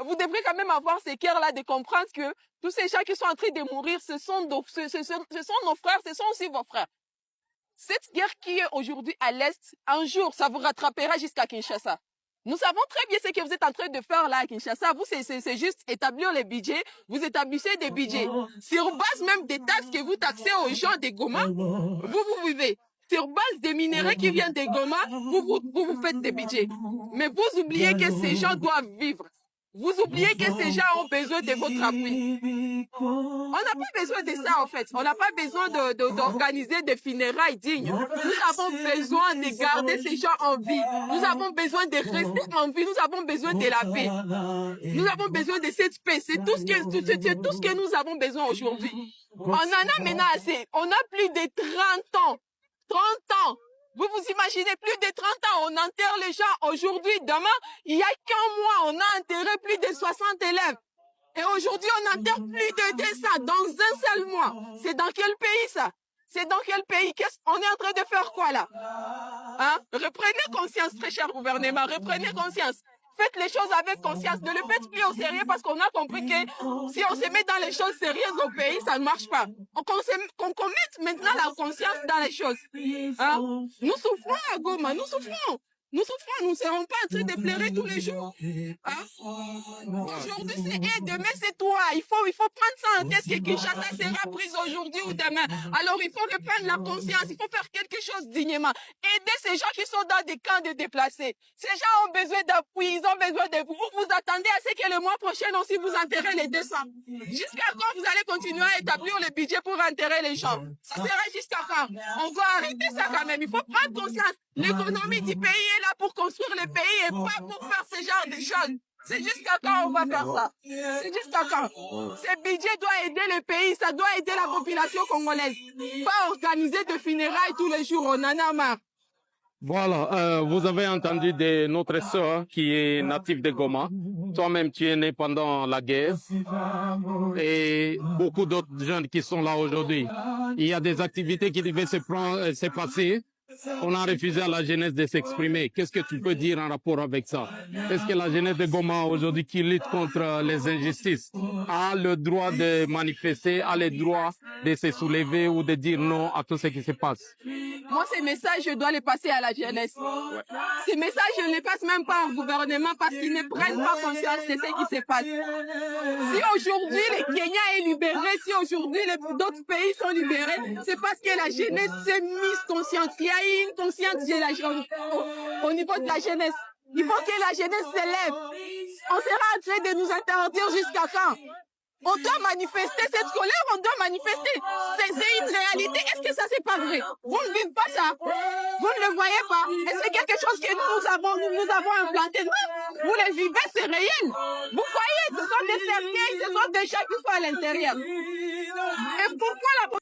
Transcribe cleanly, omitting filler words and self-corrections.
vous devrez quand même avoir ce cœur-là de comprendre que tous ces gens qui sont en train de mourir, ce sont nos frères, ce sont aussi vos frères. Cette guerre qui est aujourd'hui à l'Est, un jour, ça vous rattrapera jusqu'à Kinshasa. Nous savons très bien ce que vous êtes en train de faire là à Kinshasa. Vous, c'est juste établir les budgets. Vous établissez des budgets. Sur base même des taxes que vous taxez aux gens de Goma, vous vivez. Sur base des minéraux qui viennent de Goma, vous faites des budgets. Mais vous oubliez que ces gens doivent vivre. Vous oubliez que ces gens ont besoin de votre appui. On n'a pas besoin de ça, en fait. On n'a pas besoin d'organiser des funérailles dignes. Nous avons besoin de garder ces gens en vie. Nous avons besoin de rester en vie. Nous avons besoin de la paix. Nous avons besoin de cette paix. C'est tout ce que nous avons besoin aujourd'hui. On en a maintenant assez. On a plus de 30 ans. 30 ans. Vous vous imaginez, plus de 30 ans, on enterre les gens. Aujourd'hui, demain, il y a qu'un mois, on a enterré plus de 60 élèves. Et aujourd'hui, on enterre plus de 200 dans un seul mois. C'est dans quel pays, ça? C'est dans quel pays? On est en train de faire quoi, là? Hein? Reprenez conscience, très cher gouvernement. Reprenez conscience. Faites les choses avec conscience. Ne le faites plus au sérieux parce qu'on a compris que si on se met dans les choses sérieuses au pays, ça ne marche pas. Qu'on mette maintenant la conscience dans les choses. Hein? Nous souffrons à Goma, nous souffrons. Nous souffrons, nous ne serons pas en train de pleurer tous les jours. Hein? Aujourd'hui c'est elle, demain c'est toi. Il faut prendre ça en tête que Kinshasa sera prise aujourd'hui ou demain. Alors il faut reprendre la conscience, il faut faire quelque chose dignement. Aider ces gens qui sont dans des camps de déplacés. Ces gens ont besoin d'appui, ils ont besoin de vous. Vous attendez à ce que le mois prochain aussi vous enterrez les 200. Jusqu'à quand vous allez continuer à établir le budget pour enterrer les gens? Ça sera jusqu'à quand? On doit arrêter ça quand même. Il faut prendre conscience. L'économie du pays est là pour construire le pays et pas pour faire ce genre de choses. C'est jusqu'à quand on va faire ça? C'est jusqu'à quand? Ce budget doit aider le pays, ça doit aider la population congolaise. Pas organiser de funérailles tous les jours, on en a marre. Voilà, vous avez entendu de notre sœur qui est native de Goma. Toi-même, tu es né pendant la guerre. Et beaucoup d'autres jeunes qui sont là aujourd'hui. Il y a des activités qui devaient se passer. On a refusé à la jeunesse de s'exprimer. Qu'est-ce que tu peux dire en rapport avec ça? Est-ce que la jeunesse de Goma aujourd'hui qui lutte contre les injustices a le droit de manifester, a le droit de se soulever ou de dire non à tout ce qui se passe? Moi, ces messages, je dois les passer à la jeunesse. Ouais. Ces messages, je ne les passe même pas au gouvernement parce qu'ils ne prennent pas conscience de ce qui se passe. Si aujourd'hui le Kenya est libéré, si aujourd'hui d'autres pays sont libérés, c'est parce que la jeunesse s'est mise consciente. Il y a eu une conscience au niveau de la jeunesse. Il faut que la jeunesse s'élève. On sera en train de nous interdire jusqu'à quand? On doit manifester cette colère, on doit manifester. C'est une réalité. Est-ce que ça, c'est pas vrai? Vous ne vivez pas ça. Vous ne le voyez pas. Est-ce que quelque chose que nous avons implanté? Non. Vous le vivez, c'est réel. Vous voyez, ce sont des cercueils, ce sont des gens qui sont à l'intérieur. Et pourquoi la